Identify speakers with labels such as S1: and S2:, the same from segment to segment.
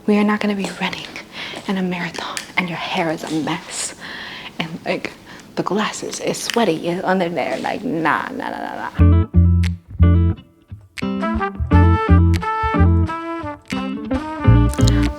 S1: We are not gonna be running in a marathon and your hair is a mess and like the glasses is sweaty under there. Like, nah.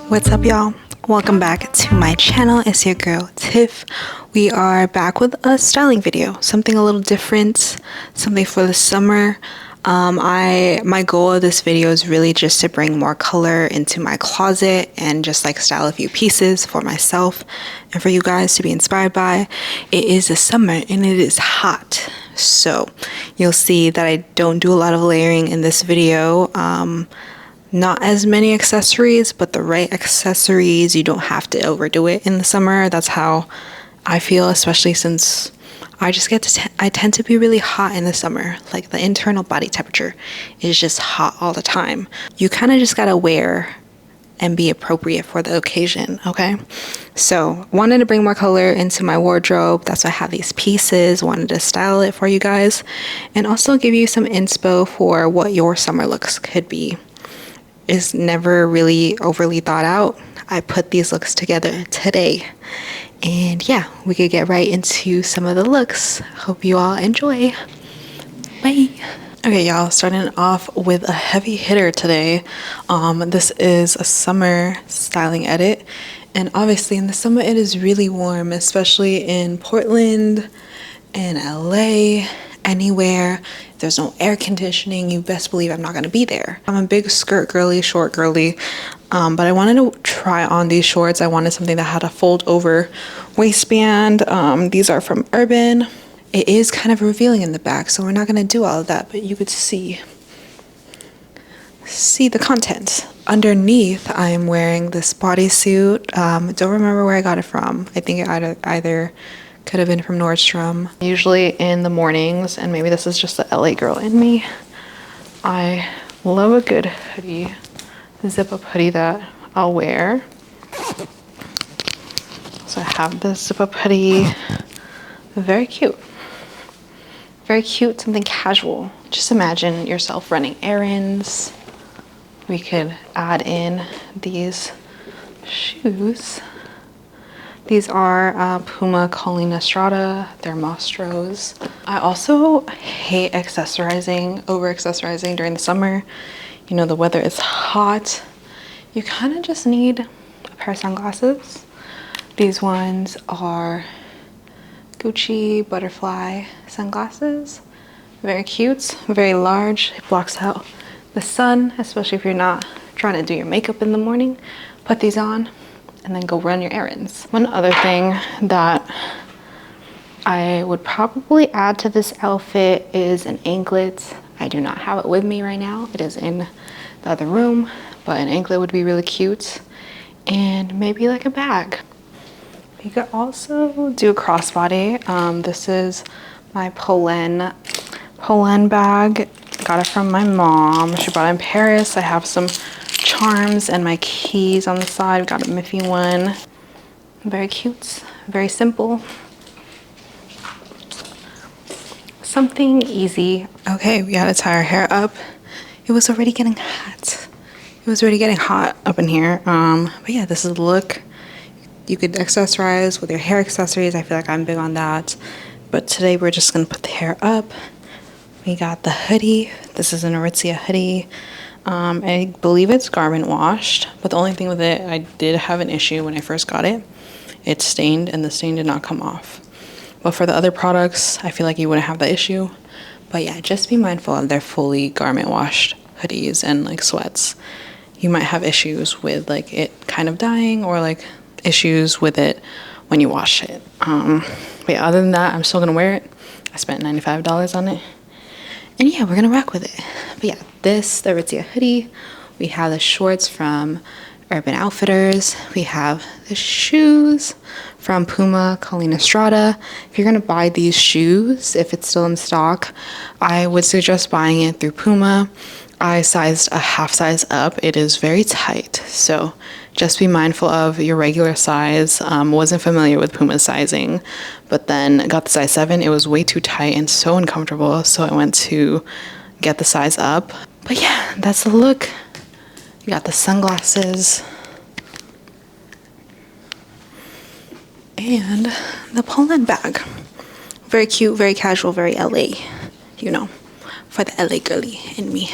S1: What's up, y'all? Welcome back to my channel. It's your girl Tiff. We are back with a styling video, something a little different, something for the summer. My goal of this video is really just to bring more color into my closet and just like style a few pieces for myself and for you guys to be inspired by. It is the summer and it is hot, so you'll see that I don't do a lot of layering in this video. Not as many accessories, but the right accessories. You don't have to overdo it in the summer. That's how I feel, especially since I just I tend to be really hot in the summer. Like the internal body temperature is just hot all the time. You kind of just gotta wear and be appropriate for the occasion, okay? So wanted to bring more color into my wardrobe. That's why I have these pieces. Wanted to style it for you guys and also give you some inspo for what your summer looks could be. Is never really overly thought out. I put these looks together today. And yeah, we could get right into some of the looks. Hope you all enjoy. Bye. Okay, y'all, starting off with a heavy hitter today. This is a summer styling edit. And obviously in the summer it is really warm, especially in Portland and LA. Anywhere there's no air conditioning, you best believe I'm not going to be there. I'm a big skirt girly, short girly, but I wanted to try on these shorts. I wanted something that had a fold over waistband. These are from Urban. It is kind of revealing in the back, so we're not going to do all of that, but you could see the content. Underneath I am wearing this bodysuit. Don't remember where I got it from. I think it either could have been from Nordstrom. Usually in the mornings, and maybe this is just the LA girl in me, I love a good hoodie, zip up hoodie that I'll wear. So I have this zip up hoodie, very cute, something casual. Just imagine yourself running errands. We could add in these shoes. These are Puma Colina Strada. They're Mostros. I also hate over accessorizing during the summer. You know, the weather is hot. You kind of just need a pair of sunglasses. These ones are Gucci butterfly sunglasses. Very cute, very large. It blocks out the sun, especially if you're not trying to do your makeup in the morning. Put these on and then go run your errands. One other thing that I would probably add to this outfit is an anklet. I do not have it with me right now. It is in the other room, but an anklet would be really cute. And maybe like a bag. You could also do a crossbody. This is my Polen bag. Got it from my mom. She bought it in Paris. I have some charms and my keys on the side. We got a Miffy one. Very cute, very simple. Something easy. Okay, we gotta tie our hair up. It was already getting hot. Up in here. But yeah, this is the look. You could accessorize with your hair accessories. I feel like I'm big on that. But today we're just gonna put the hair up. We got the hoodie. This is an Aritzia hoodie. I believe it's garment washed, but the only thing with it, I did have an issue when I first got it. It stained and the stain did not come off. But for the other products, I feel like you wouldn't have that issue. But yeah, just be mindful of their fully garment washed hoodies and like sweats. You might have issues with like it kind of dying or like issues with it when you wash it. But yeah, other than that, I'm still gonna wear it. I spent $95 on it. And yeah, we're gonna rock with it. But yeah, the Aritzia hoodie. We have the shorts from Urban Outfitters. We have the shoes from Puma Colina Strada. If you're gonna buy these shoes, if it's still in stock, I would suggest buying it through Puma. I sized a half size up. It is very tight, so just be mindful of your regular size. Wasn't familiar with Puma's sizing, but then got the size 7. It was way too tight and so uncomfortable, so I went to get the size up. But yeah, that's the look. You got the sunglasses. And the Poland bag. Very cute, very casual, very LA, you know, for the LA girly in me.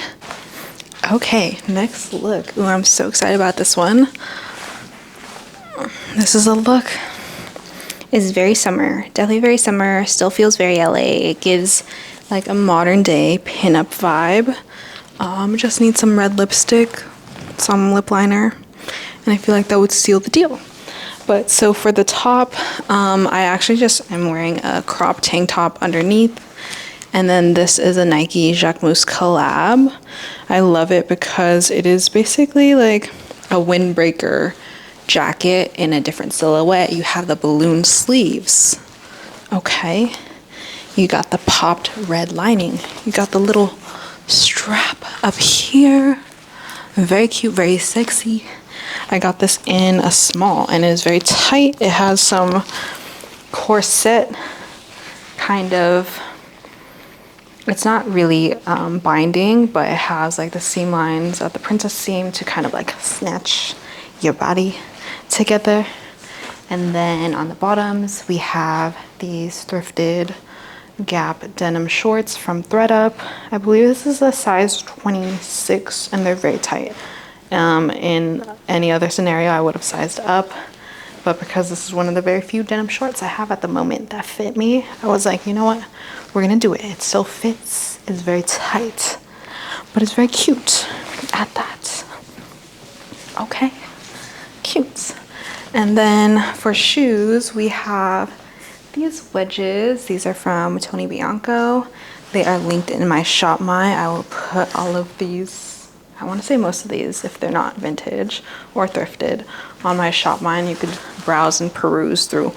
S1: Okay, next look. Ooh, I'm so excited about this one. This is a look. It's very summer, definitely very summer, still feels very LA. It gives like a modern day pinup vibe. Just need some red lipstick, some lip liner, and I feel like that would seal the deal. But so for the top, I actually just am wearing a crop tank top underneath. And then this is a Nike Jacquemus collab. I love it because it is basically like a windbreaker jacket in a different silhouette. You have the balloon sleeves. Okay. You got the popped red lining. You got the little strap up here. Very cute, very sexy. I got this in a small and it is very tight. It has some corset kind of, it's not really binding, but it has like the seam lines at the princess seam to kind of like snatch your body together. And then on the bottoms, we have these thrifted Gap denim shorts from thredUP. I believe this is a size 26 and they're very tight. In any other scenario, I would have sized up. But because this is one of the very few denim shorts I have at the moment that fit me, I was like, you know what? We're gonna do it. It still fits. It's very tight, but it's very cute at that. Okay, cute. And then for shoes, we have these wedges. These are from Tony Bianco. They are linked in my shop my. I will put all of these, I want to say most of these, if they're not vintage or thrifted, on my shop mine. You could browse and peruse through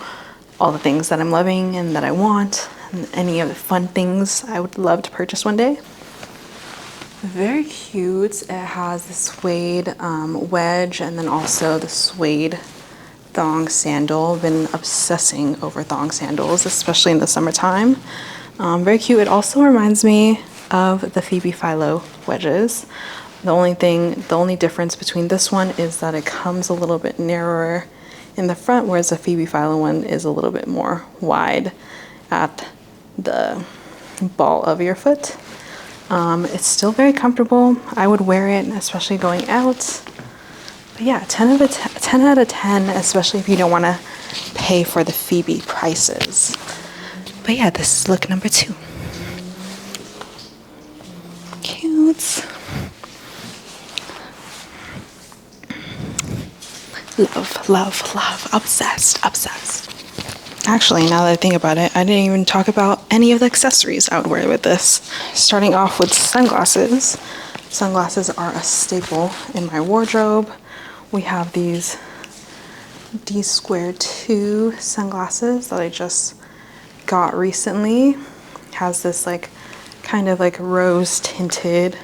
S1: all the things that I'm loving and that I want, and any of the fun things I would love to purchase one day. Very cute. It has the suede wedge and then also the suede thong sandal. I've been obsessing over thong sandals, especially in the summertime. Very cute. It also reminds me of the Phoebe Philo wedges. The only difference between this one is that it comes a little bit narrower in the front, whereas the Phoebe Philo one is a little bit more wide at the ball of your foot. It's still very comfortable. I would wear it, especially going out. But yeah, 10 out of 10, especially if you don't want to pay for the Phoebe prices. But yeah, this is look number 2. Cute. Love, love, love. Obsessed, obsessed. Actually, now that I think about it, I didn't even talk about any of the accessories I would wear with this. Starting off with sunglasses. Sunglasses are a staple in my wardrobe. We have these D2 sunglasses that I just got recently. Has this like kind of like rose tinted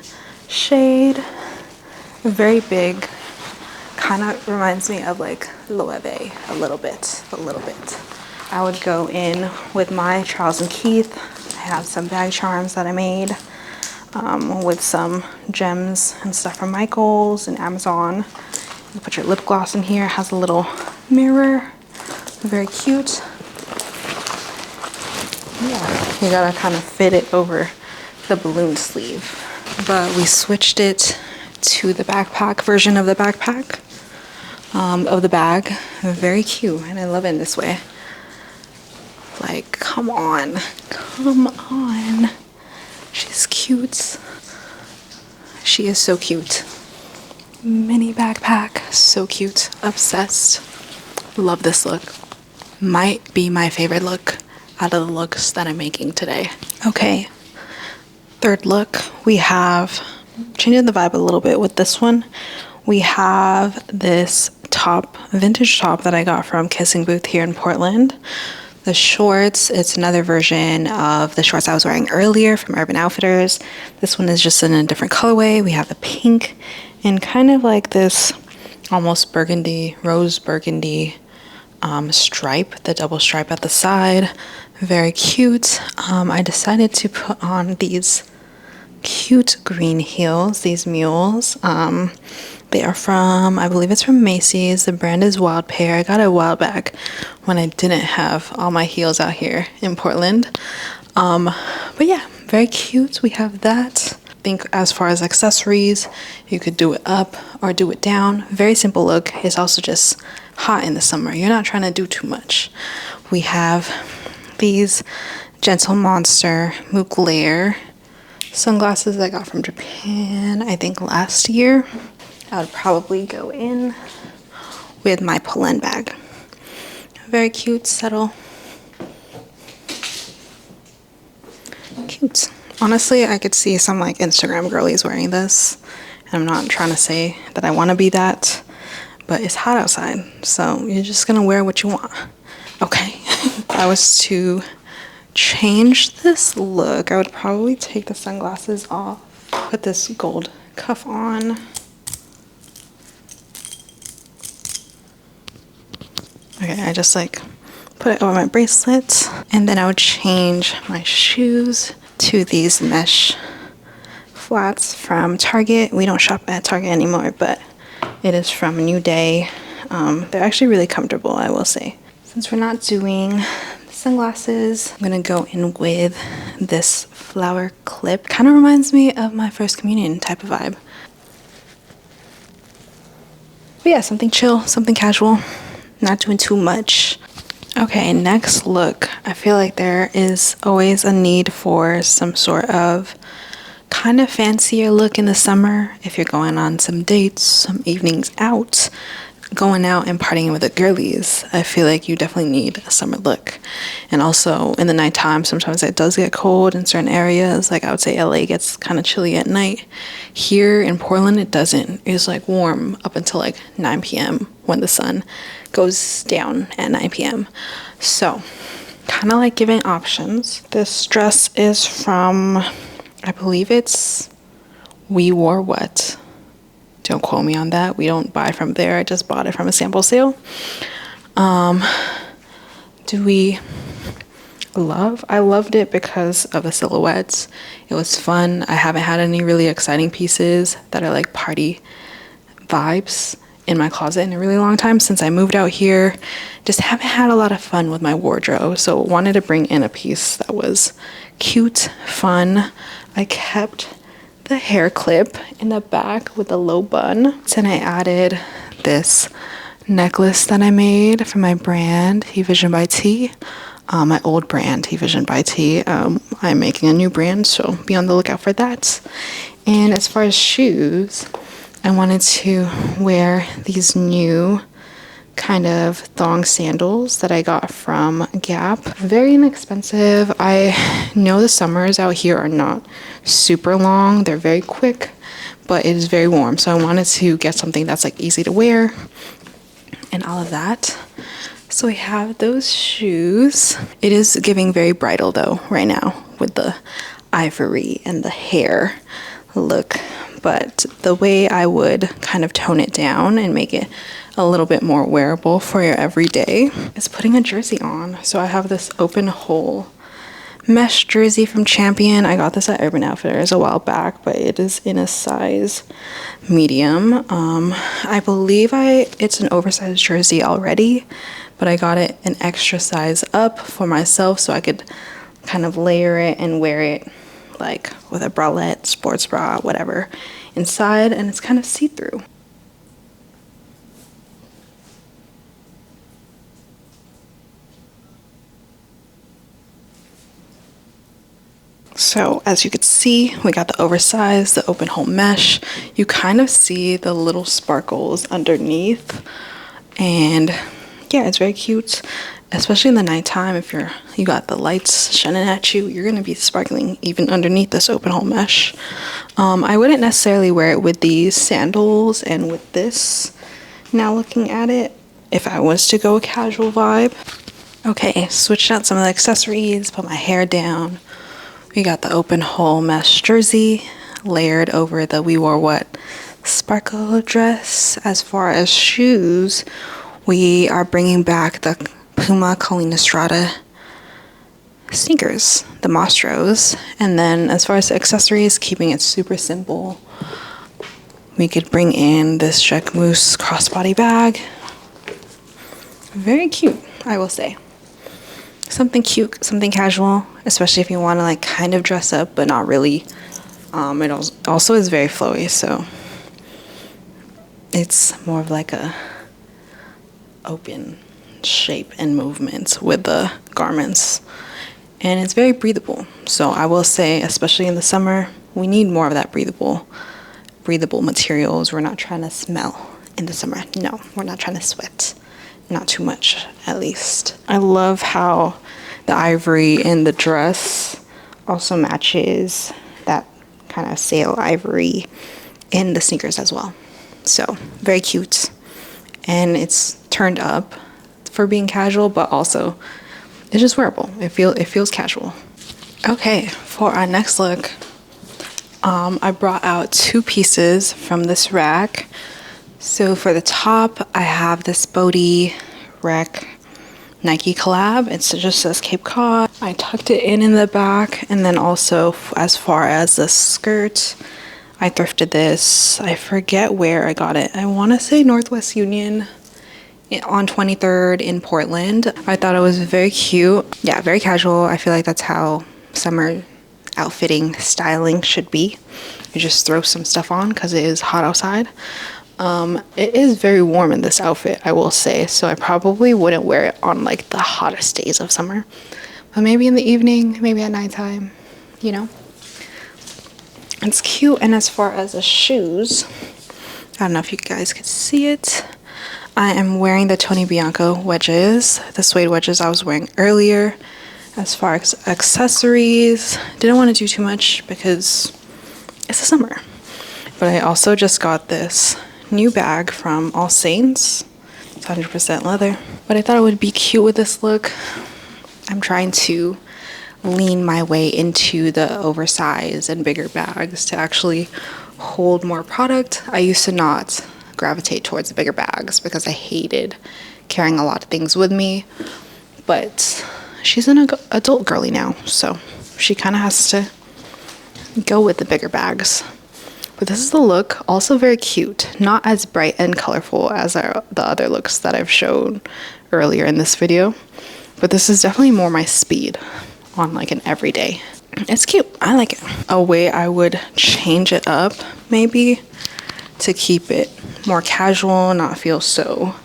S1: shade. Very big. Kind of reminds me of like Loewe a little bit. I would go in with my Charles & Keith. I have some bag charms that I made with some gems and stuff from Michaels and Amazon. You put your lip gloss in here. It has a little mirror. Very cute. Yeah, you gotta kind of fit it over the balloon sleeve. But we switched it to the backpack version of the backpack, of the bag. Very cute, and I love it in this way. Like, come on. She's cute. She is so cute. Mini backpack, so cute. Obsessed. Love this look. Might be my favorite look out of the looks that I'm making today. Okay, third look, we have changing the vibe a little bit with this one. We have this top, vintage top that I got from Kissing Booth here in Portland. The shorts, it's another version of the shorts I was wearing earlier from Urban Outfitters. This one is just in a different colorway. We have the pink and kind of like this almost burgundy, rose burgundy stripe, the double stripe at the side. Very cute. I decided to put on these cute green heels, these mules. The They are from, I believe it's from Macy's. The brand is Wild Pear. I got it a while back when I didn't have all my heels out here in Portland. But yeah, very cute. We have that. I think as far as accessories, you could do it up or do it down. Very simple look. It's also just hot in the summer. You're not trying to do too much. We have these Gentle Monster Mugler sunglasses I got from Japan, I think last year. I would probably go in with my Polen bag. Very cute, subtle. Cute. Honestly, I could see some like Instagram girlies wearing this. And I'm not trying to say that I want to be that, but it's hot outside, so you're just gonna wear what you want. Okay. If I was to change this look, I would probably take the sunglasses off, put this gold cuff on. Okay, I just like put it over my bracelet, and then I would change my shoes to these mesh flats from Target. We don't shop at Target anymore, but it is from New Day. They're actually really comfortable, I will say. Since we're not doing sunglasses, I'm gonna go in with this flower clip. Kind of reminds me of my first communion type of vibe. But yeah, something chill, something casual, not doing too much. Okay, next look. I feel like there is always a need for some sort of kind of fancier look in the summer. If you're going on some dates, some evenings out, going out and partying with the girlies, I feel like you definitely need a summer look. And also in the nighttime, sometimes it does get cold in certain areas. Like I would say LA gets kind of chilly at night. Here in Portland, it doesn't. It's like warm up until like 9 p.m. when the sun goes down at 9 p.m. So kind of like giving options. This dress is from, I believe it's We Wore What. Don't quote me on that. We don't buy from there. I just bought it from a sample sale. Do we love? I loved it because of the silhouettes. It was fun. I haven't had any really exciting pieces that are like party vibes in my closet in a really long time since I moved out here. Just haven't had a lot of fun with my wardrobe. So wanted to bring in a piece that was cute, fun. I kept the hair clip in the back with a low bun. And I added this necklace that I made for my brand, Vision by T. My old brand, Vision by T. I'm making a new brand, so be on the lookout for that. And as far as shoes, I wanted to wear these new kind of thong sandals that I got from Gap. Very inexpensive. I know the summers out here are not super long. They're very quick, but it is very warm. So I wanted to get something that's like easy to wear and all of that. So we have those shoes. It is giving very bridal though right now with the ivory and the hair look. But the way I would kind of tone it down and make it a little bit more wearable for your everyday is putting a jersey on. So I have this open hole mesh jersey from Champion. I got this at Urban Outfitters a while back, but it is in a size medium. I believe it's an oversized jersey already, but I got it an extra size up for myself so I could kind of layer it and wear it like with a bralette, sports bra, whatever inside, and it's kind of see-through. So as you can see, we got the oversized, the open hole mesh. You kind of see the little sparkles underneath, and yeah, it's very cute, especially in the nighttime. If you got the lights shining at you, you're gonna be sparkling even underneath this open hole mesh. I wouldn't necessarily wear it with these sandals and with this, now looking at it, if I was to go a casual vibe. Okay, switched out some of the accessories, put my hair down. We got the open hole mesh jersey layered over the We Wore What sparkle dress. As far as shoes, we are bringing back the Puma Colleen Estrada sneakers, the Mostros. And then as far as the accessories, keeping it super simple. we could bring in this Jacquemus crossbody bag. Very cute, I will say. Something cute, something casual, especially if you want to like kind of dress up but not really. It also is very flowy, so it's more of like a open shape and movement with the garments, and it's very breathable. So I will say, especially in the summer, we need more of that breathable materials. We're not trying to smell in the summer. No, we're not trying to sweat. Not too much, at least. I love how the ivory in the dress also matches that kind of sail ivory in the sneakers as well. So very cute, and it's turned up for being casual, but also it's just wearable. It feels casual. Okay, for our next look, I brought out 2 pieces from this rack. So for the top, I have this Bodie Rec Nike collab. It just says Cape Cod. I tucked it in the back, and then also as far as the skirt, I thrifted this. I forget where I got it. I want to say Northwest Union on 23rd in Portland. I thought it was very cute. Yeah, very casual. I feel like that's how summer outfitting styling should be. You just throw some stuff on because it is hot outside. It is very warm in this outfit, I will say, so I probably wouldn't wear it on like the hottest days of summer, but maybe in the evening, maybe at nighttime, you know. It's cute. And as far as the shoes, I don't know if you guys could see it, I am wearing the Tony Bianco wedges, the suede wedges I was wearing earlier. As far as accessories, didn't want to do too much because it's the summer, but I also just got this new bag from All Saints. It's 100% leather, but I thought it would be cute with this look. I'm trying to lean my way into the oversized and bigger bags to actually hold more product. I used to not gravitate towards the bigger bags because I hated carrying a lot of things with me, but she's an adult girly now, so she kind of has to go with the bigger bags. But this is the look, also very cute, not as bright and colorful as the other looks that I've shown earlier in this video, but this is definitely more my speed on like an everyday. It's cute, I like it. A way I would change it up maybe to keep it more casual, not feel so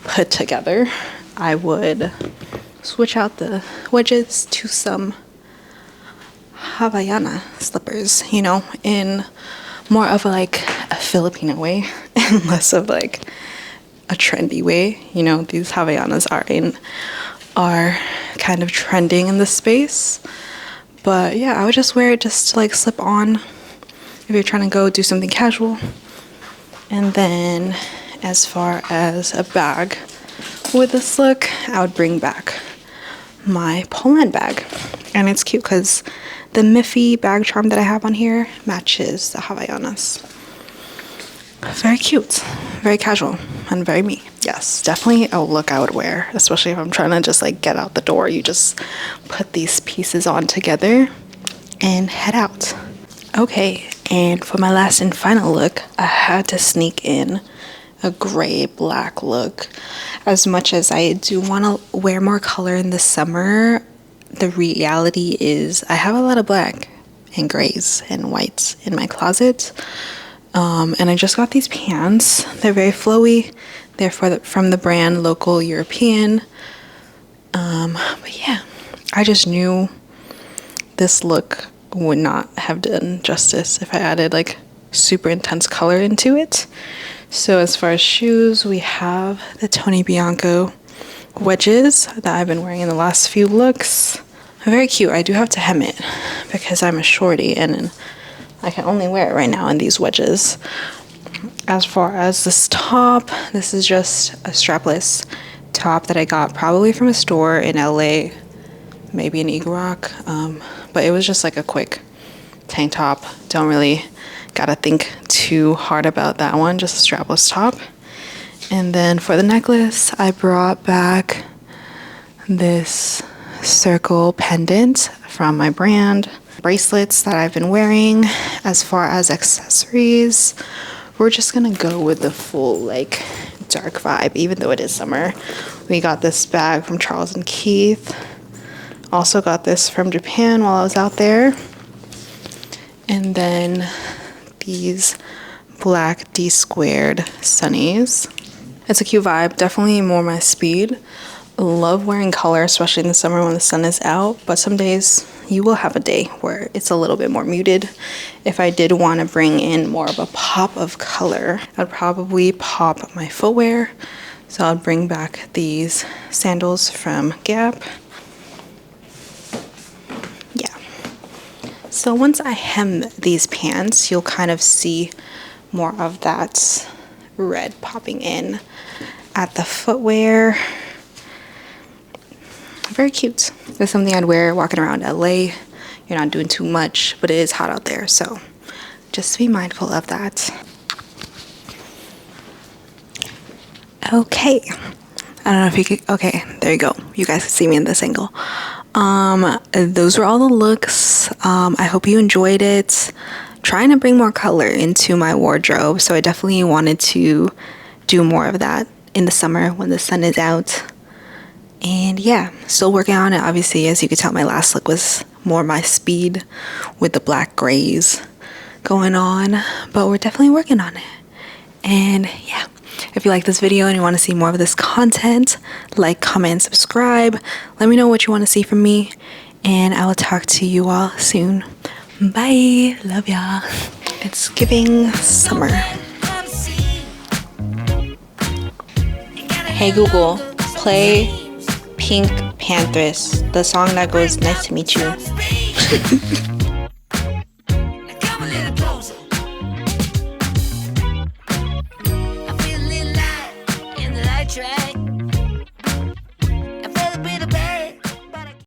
S1: put together, I would switch out the wedges to some Havaiana slippers, you know, in more of like a Filipino way and less of like a trendy way. You know, these Havaianas are kind of trending in this space, but yeah, I would just wear it just to like slip on if you're trying to go do something casual. And then as far as a bag with this look, I would bring back my Poland bag, and it's cute because the Miffy bag charm that I have on here matches the Havaianas. Very cute, very casual, and very me. Yes, definitely a look I would wear, especially if I'm trying to just like get out the door. You just put these pieces on together and head out. Okay, and for my last and final look, I had to sneak in a gray black look. As much as I do want to wear more color in the summer, the reality is I have a lot of black and grays and whites in my closet. And I just got these pants. They're very flowy. They're from the brand Local European. But yeah, I just knew this look would not have done justice if I added like super intense color into it. So as far as shoes, we have the Tony Bianco wedges that I've been wearing in the last few looks. Very cute. I do have to hem it because I'm a shorty and I can only wear it right now in these wedges. As far as this top, this is just a strapless top that I got probably from a store in LA, maybe in Eagle Rock, but it was just like a quick tank top. Don't really gotta think too hard about that one, just a strapless top. And then for the necklace, I brought back this circle pendant from my brand. Bracelets that I've been wearing. As far as accessories, we're just gonna go with the full like dark vibe, even though it is summer. We got this bag from Charles and Keith. Also got this from Japan while I was out there. And then these black D squared sunnies. It's a cute vibe, definitely more my speed. Love wearing color, especially in the summer when the sun is out, but some days you will have a day where it's a little bit more muted. If I did want to bring in more of a pop of color, I'd probably pop my footwear. So I'll bring back these sandals from Gap. Yeah. So once I hem these pants, you'll kind of see more of that red popping in at the footwear. Very cute. It's something I'd wear walking around LA. You're not doing too much, but it is hot out there, so just be mindful of that. Okay. I don't know if you could, okay, there you go. You guys can see me in this angle. Those were all the looks. I hope you enjoyed it. Trying to bring more color into my wardrobe, so I definitely wanted to do more of that in the summer when the sun is out. And yeah, still working on it. Obviously, as you could tell, my last look was more my speed with the black grays going on, but we're definitely working on it. And yeah, if you like this video and you want to see more of this content, like, comment, subscribe. Let me know what you want to see from me, and I will talk to you all soon. Bye. Love y'all. It's giving summer. Hey Google, play Pink Panthers, the song that goes "Nice to meet you."
S2: Track